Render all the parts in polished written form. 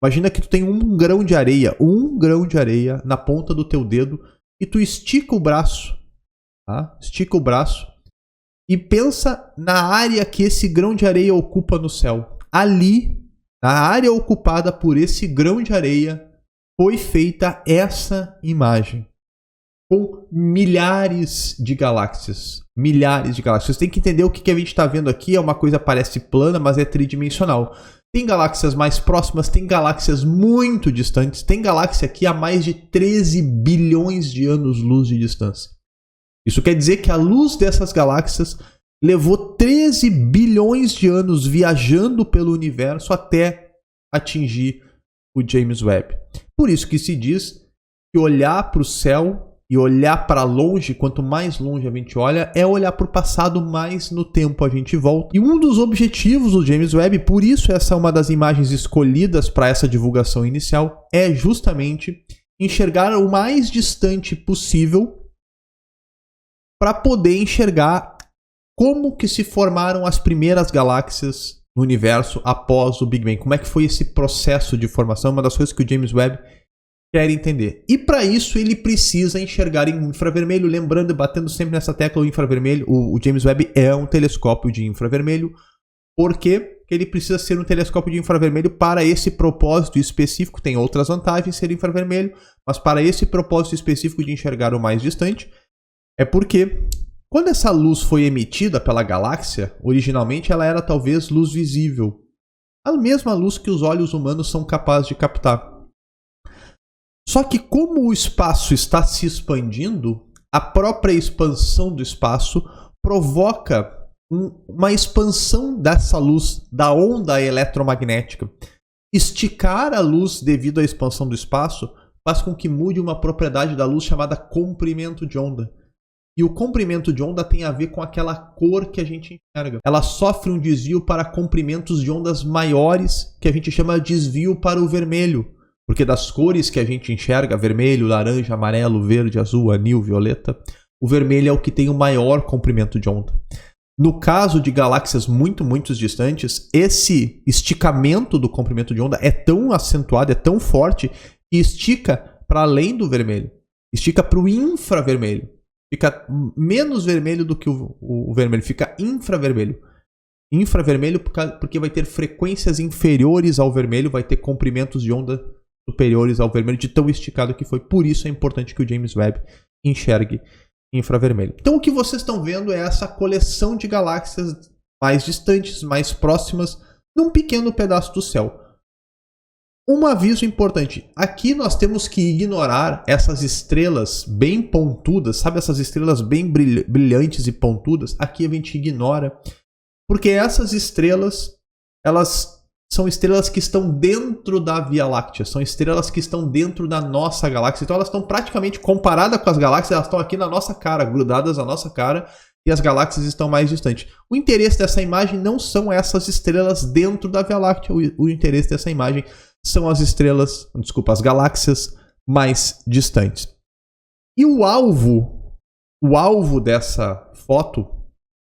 Imagina que tu tem um grão de areia na ponta do teu dedo e tu estica o braço, tá? Estica o braço e pensa na área que esse grão de areia ocupa no céu. Ali, na área ocupada por esse grão de areia, foi feita essa imagem. Com milhares de galáxias. Milhares de galáxias. Você tem que entender o que a gente está vendo aqui. É uma coisa que parece plana, mas é tridimensional. Tem galáxias mais próximas, tem galáxias muito distantes. Tem galáxia aqui a mais de 13 bilhões de anos-luz de distância. Isso quer dizer que a luz dessas galáxias levou 13 bilhões de anos viajando pelo universo até atingir o James Webb. Por isso que se diz que olhar para o céu e olhar para longe, quanto mais longe a gente olha, é olhar para o passado, mais no tempo a gente volta. E um dos objetivos do James Webb, por isso essa é uma das imagens escolhidas para essa divulgação inicial, é justamente enxergar o mais distante possível para poder enxergar como que se formaram as primeiras galáxias no universo após o Big Bang. Como é que foi esse processo de formação? Uma das coisas que o James Webb quer entender. E para isso ele precisa enxergar em infravermelho, lembrando e batendo sempre nessa tecla, o infravermelho, o James Webb é um telescópio de infravermelho. Por quê? Porque ele precisa ser um telescópio de infravermelho para esse propósito específico. Tem outras vantagens ser infravermelho, mas para esse propósito específico de enxergar o mais distante, é porque quando essa luz foi emitida pela galáxia, originalmente ela era talvez luz visível. A mesma luz que os olhos humanos são capazes de captar. Só que como o espaço está se expandindo, a própria expansão do espaço provoca uma expansão dessa luz, da onda eletromagnética. Esticar a luz devido à expansão do espaço faz com que mude uma propriedade da luz chamada comprimento de onda. E o comprimento de onda tem a ver com aquela cor que a gente enxerga. Ela sofre um desvio para comprimentos de ondas maiores, que a gente chama de desvio para o vermelho. Porque das cores que a gente enxerga, vermelho, laranja, amarelo, verde, azul, anil, violeta, o vermelho é o que tem o maior comprimento de onda. No caso de galáxias muito distantes, esse esticamento do comprimento de onda é tão acentuado, é tão forte, que estica para além do vermelho. Estica para o infravermelho. Fica menos vermelho do que o vermelho, fica infravermelho. Infravermelho porque vai ter frequências inferiores ao vermelho, vai ter comprimentos de onda superiores ao vermelho, de tão esticado que foi. Por isso é importante que o James Webb enxergue infravermelho. Então o que vocês estão vendo é essa coleção de galáxias mais distantes, mais próximas, num pequeno pedaço do céu. Um aviso importante, aqui nós temos que ignorar essas estrelas bem pontudas, sabe, essas estrelas bem brilhantes e pontudas, aqui a gente ignora, porque essas estrelas, elas são estrelas que estão dentro da Via Láctea, são estrelas que estão dentro da nossa galáxia, então elas estão praticamente comparadas com as galáxias, elas estão aqui na nossa cara, grudadas na nossa cara, e as galáxias estão mais distantes. O interesse dessa imagem não são essas estrelas dentro da Via Láctea, o interesse dessa imagem são as as galáxias mais distantes. E o alvo dessa foto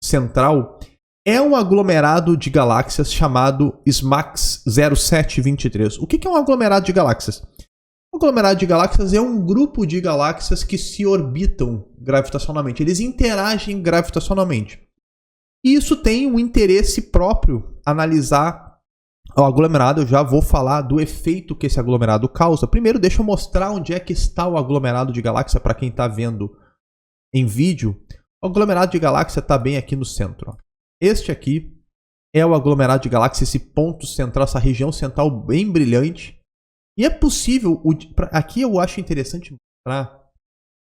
central é um aglomerado de galáxias chamado SMACS 0723. O que é um aglomerado de galáxias? Um aglomerado de galáxias é um grupo de galáxias que se orbitam gravitacionalmente. Eles interagem gravitacionalmente. E isso tem um interesse próprio, analisar o aglomerado. Eu já vou falar do efeito que esse aglomerado causa. Primeiro, deixa eu mostrar onde é que está o aglomerado de galáxia para quem está vendo em vídeo. O aglomerado de galáxia está bem aqui no centro. Este aqui é o aglomerado de galáxia, esse ponto central, essa região central bem brilhante. E é possível, aqui eu acho interessante mostrar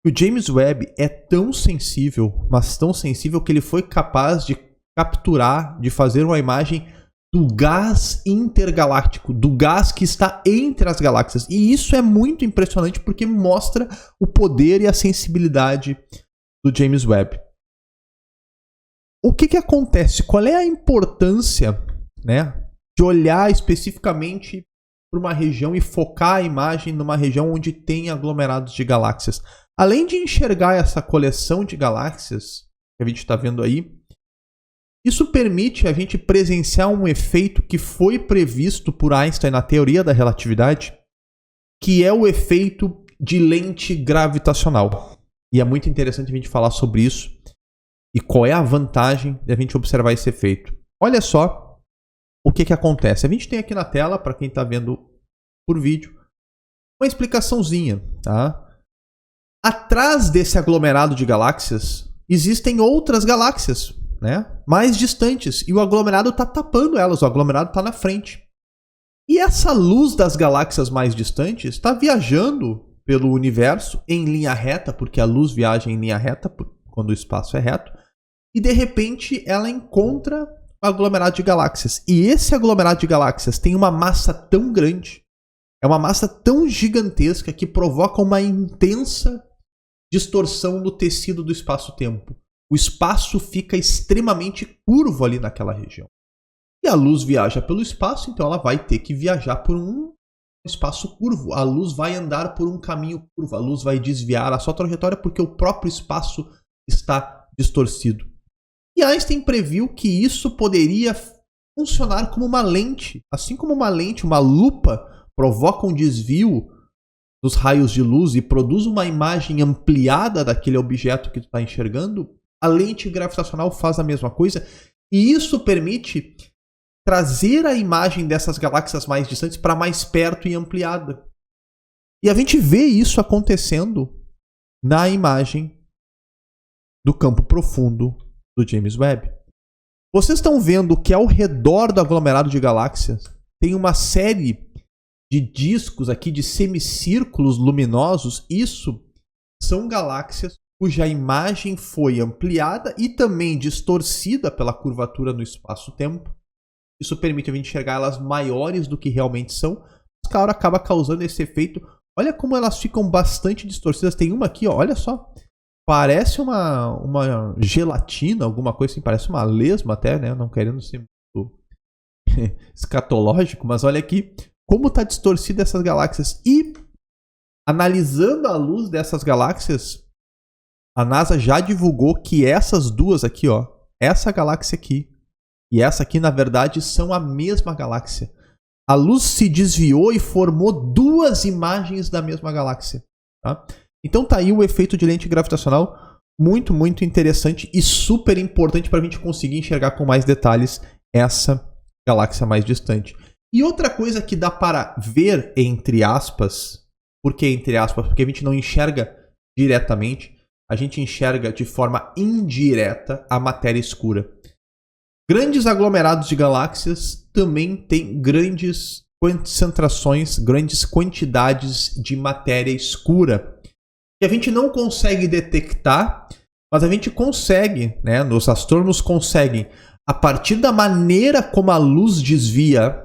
que o James Webb é tão sensível, mas tão sensível que ele foi capaz de capturar, de fazer uma imagem do gás intergaláctico, do gás que está entre as galáxias. E isso é muito impressionante porque mostra o poder e a sensibilidade do James Webb. O que acontece? Qual é a importância, né, de olhar especificamente para uma região e focar a imagem numa região onde tem aglomerados de galáxias? Além de enxergar essa coleção de galáxias que a gente está vendo aí, Isso permite a gente presenciar um efeito que foi previsto por Einstein na teoria da relatividade, que é o efeito de lente gravitacional. E é muito interessante a gente falar sobre isso e qual é a vantagem de a gente observar esse efeito. Olha só o que acontece. A gente tem aqui na tela, para quem está vendo por vídeo, uma explicaçãozinha, tá? Atrás desse aglomerado de galáxias existem outras galáxias, né, mais distantes, e o aglomerado está tapando elas, o aglomerado está na frente. E essa luz das galáxias mais distantes está viajando pelo universo em linha reta, porque a luz viaja em linha reta quando o espaço é reto, e de repente ela encontra o aglomerado de galáxias. E esse aglomerado de galáxias tem uma massa tão grande, é uma massa tão gigantesca que provoca uma intensa distorção no tecido do espaço-tempo. O espaço fica extremamente curvo ali naquela região. E a luz viaja pelo espaço, então ela vai ter que viajar por um espaço curvo. A luz vai andar por um caminho curvo. A luz vai desviar a sua trajetória porque o próprio espaço está distorcido. E Einstein previu que isso poderia funcionar como uma lente. Assim como uma lente, uma lupa, provoca um desvio dos raios de luz e produz uma imagem ampliada daquele objeto que tu está enxergando, a lente gravitacional faz a mesma coisa. E isso permite trazer a imagem dessas galáxias mais distantes para mais perto e ampliada. E a gente vê isso acontecendo na imagem do campo profundo do James Webb. Vocês estão vendo que ao redor do aglomerado de galáxias tem uma série de discos aqui, de semicírculos luminosos. Isso são galáxias cuja imagem foi ampliada e também distorcida pela curvatura no espaço-tempo. Isso permite a gente enxergar elas maiores do que realmente são. Mas, claro, acaba causando esse efeito. Olha como elas ficam bastante distorcidas. Tem uma aqui, ó, olha só. Parece uma gelatina, alguma coisa assim. Parece uma lesma até, né? Não querendo ser muito escatológico, mas olha aqui como está distorcida essas galáxias. E, analisando a luz dessas galáxias, a NASA já divulgou que essas duas aqui, ó, essa galáxia aqui e essa aqui, na verdade, são a mesma galáxia. A luz se desviou e formou duas imagens da mesma galáxia. Tá? Então tá aí o efeito de lente gravitacional, muito, muito interessante e super importante para a gente conseguir enxergar com mais detalhes essa galáxia mais distante. E outra coisa que dá para ver, entre aspas, por que entre aspas? Porque a gente não enxerga diretamente, a gente enxerga de forma indireta a matéria escura. Grandes aglomerados de galáxias também têm grandes concentrações, grandes quantidades de matéria escura, que a gente não consegue detectar, mas a gente consegue, né? Os astrônomos conseguem, a partir da maneira como a luz desvia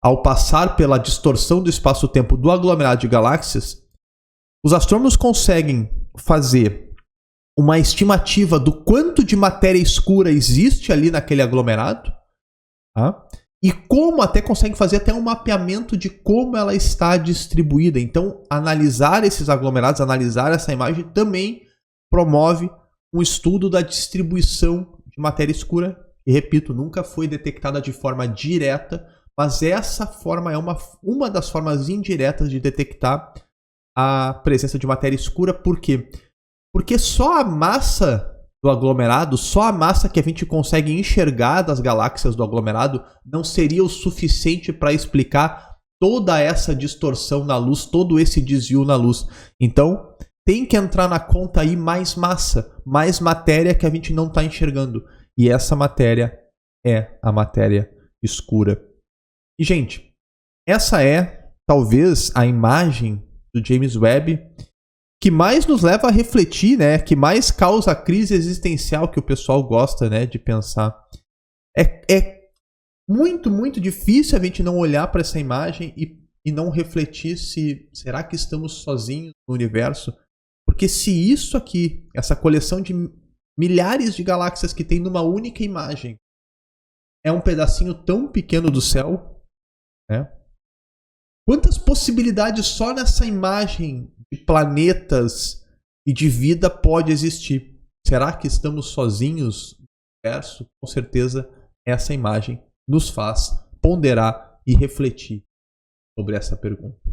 ao passar pela distorção do espaço-tempo do aglomerado de galáxias, os astrônomos conseguem fazer uma estimativa do quanto de matéria escura existe ali naquele aglomerado, tá? E como até conseguem fazer até um mapeamento de como ela está distribuída. Então, analisar esses aglomerados, analisar essa imagem também promove um estudo da distribuição de matéria escura. E repito, nunca foi detectada de forma direta, mas essa forma é uma das formas indiretas de detectar a presença de matéria escura. Por quê? Porque só a massa do aglomerado, só a massa que a gente consegue enxergar das galáxias do aglomerado não seria o suficiente para explicar toda essa distorção na luz, todo esse desvio na luz. Então, tem que entrar na conta aí mais massa, mais matéria que a gente não está enxergando. E essa matéria é a matéria escura. E, gente, essa é talvez a imagem do James Webb que mais nos leva a refletir, né? Que mais causa a crise existencial que o pessoal gosta, né, de pensar. É muito, muito difícil a gente não olhar para essa imagem e não refletir se será que estamos sozinhos no universo? Porque se isso aqui, essa coleção de milhares de galáxias que tem numa única imagem, é um pedacinho tão pequeno do céu, né? Quantas possibilidades só nessa imagem de planetas e de vida pode existir? Será que estamos sozinhos universo, com certeza essa imagem nos faz ponderar e refletir sobre essa pergunta.